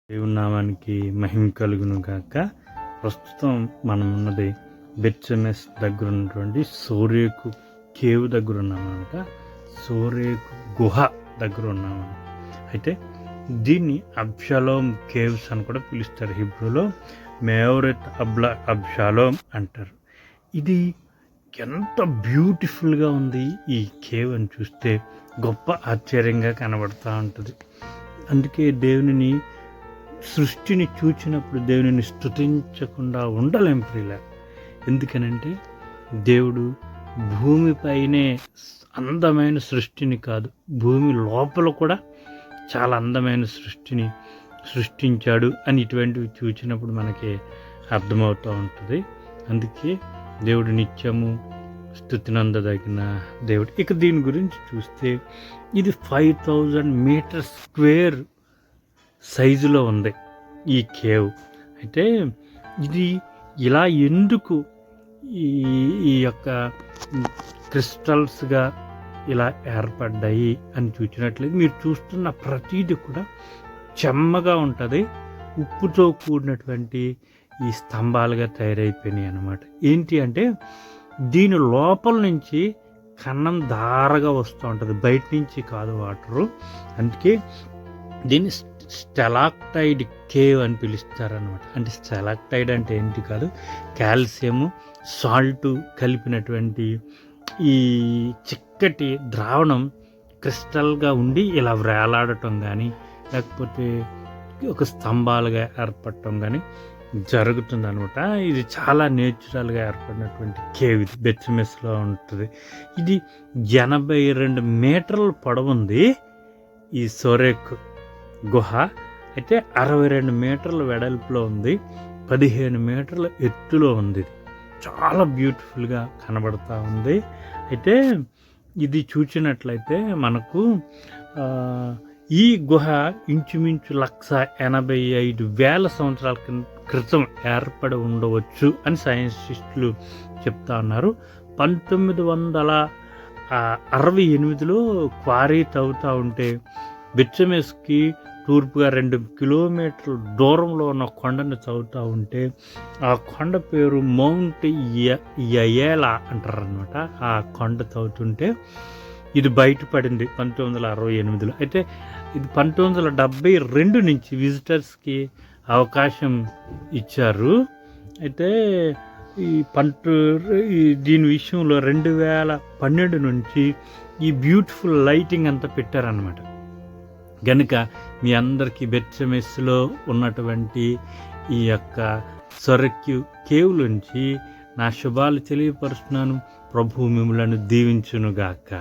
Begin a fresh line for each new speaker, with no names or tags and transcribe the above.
దేవుని నామానికి మహిమ కలుగును గాక. ప్రస్తుతం మనం ఉన్నది బెత్షెమెష్ దగ్గర ఉన్నటువంటి సోరేకు కేవ్ దగ్గర ఉన్నామన్నమాట. సోరేకు గుహ దగ్గర ఉన్నాము. అయితే దీన్ని అబ్షాలోం కేవ్స్ అని కూడా పిలుస్తారు. హిబ్రూలో మేవరెత్ అబ్షాలోం అంటారు. ఇది ఎంత బ్యూటిఫుల్గా ఉంది ఈ కేవ్ అని చూస్తే గొప్ప ఆశ్చర్యంగా కనబడుతూ ఉంటుంది. అందుకే దేవునిని సృష్టిని చూచినప్పుడు దేవునిని స్తుతించకుండా ఉండలేం ప్రియుల. ఎందుకనంటే దేవుడు భూమిపైనే అందమైన సృష్టిని కాదు, భూమి లోపల కూడా చాలా అందమైన సృష్టిని సృష్టించాడు అని ఇటువంటివి చూచినప్పుడు మనకి అర్థమవుతూ ఉంటుంది. అందుకే దేవుడు నిత్యము స్తుతినందదగిన దేవుడు. ఇక దీని గురించి చూస్తే ఇది 5000 మీటర్ స్క్వేర్ సైజులో ఉంది ఈ కేవ్. అయితే ఇది ఇలా ఎందుకు ఈ యొక్క క్రిస్టల్స్గా ఇలా ఏర్పడ్డాయి అని చూసినట్లయితే మీరు చూస్తున్న ప్రతీది కూడా చెమ్మగా ఉంటుంది. ఉప్పుతో కూడినటువంటి ఈ స్తంభాలుగా తయారైపోయినాయి అన్నమాట. ఏంటి అంటే దీని లోపల నుంచి కన్నం ధారగా వస్తూ ఉంటుంది, బయట నుంచి కాదు వాటరు. అందుకే దీన్ని స్టెలాక్టైడ్ కేవ్ అని పిలుస్తారనమాట. అంటే స్టెలాక్టైడ్ అంటే ఏంటి కాదు, కాల్షియము సాల్ట్ కలిపినటువంటి ఈ చిక్కటి ద్రావణం క్రిస్టల్గా ఉండి ఇలా వేలాడటం కానీ లేకపోతే ఒక స్తంభాలుగా ఏర్పడటం కానీ జరుగుతుంది అనమాట. ఇది చాలా నేచురల్గా ఏర్పడినటువంటి కేవ్. ఇది బెత్షెమెష్లో ఉంటుంది. ఇది 82 మీటర్ల పొడవుంది ఈ సోరేక్ గుహ. అయితే 62 మీటర్ల వెడల్పులో ఉంది, 15 మీటర్ల ఎత్తులో ఉంది. చాలా బ్యూటిఫుల్గా కనబడతా ఉంది. అయితే ఇది చూసినట్లయితే మనకు ఈ గుహ ఇంచుమించు 185,000 సంవత్సరాల క్రితం ఏర్పడి ఉండవచ్చు అని సైంటిస్టులు చెప్తా ఉన్నారు. 1968లో క్వారీ తవ్వుతూ ఉంటే బెత్షెమెష్కి తూర్పుగా 2 కిలోమీటర్ల దూరంలో ఉన్న కొండను చదువుతూ ఉంటే ఆ కొండ పేరు మౌంట్ యయేలా అంటారనమాట. ఆ కొండ చదువుతుంటే ఇది బయటపడింది 1968లో. అయితే ఇది 1972 నుంచి విజిటర్స్కి అవకాశం ఇచ్చారు. అయితే దీని విషయంలో 2012 నుంచి ఈ బ్యూటిఫుల్ లైటింగ్ అంతా పెట్టారనమాట. కనుక మీ అందరికీ బెత్షెమెష్లో ఉన్నటువంటి ఈ యొక్క సోరేక్ కేవ్ నుంచి నా శుభాలు తెలియపరుస్తున్నాను. ప్రభువు మిమ్మలను దీవించునుగాక.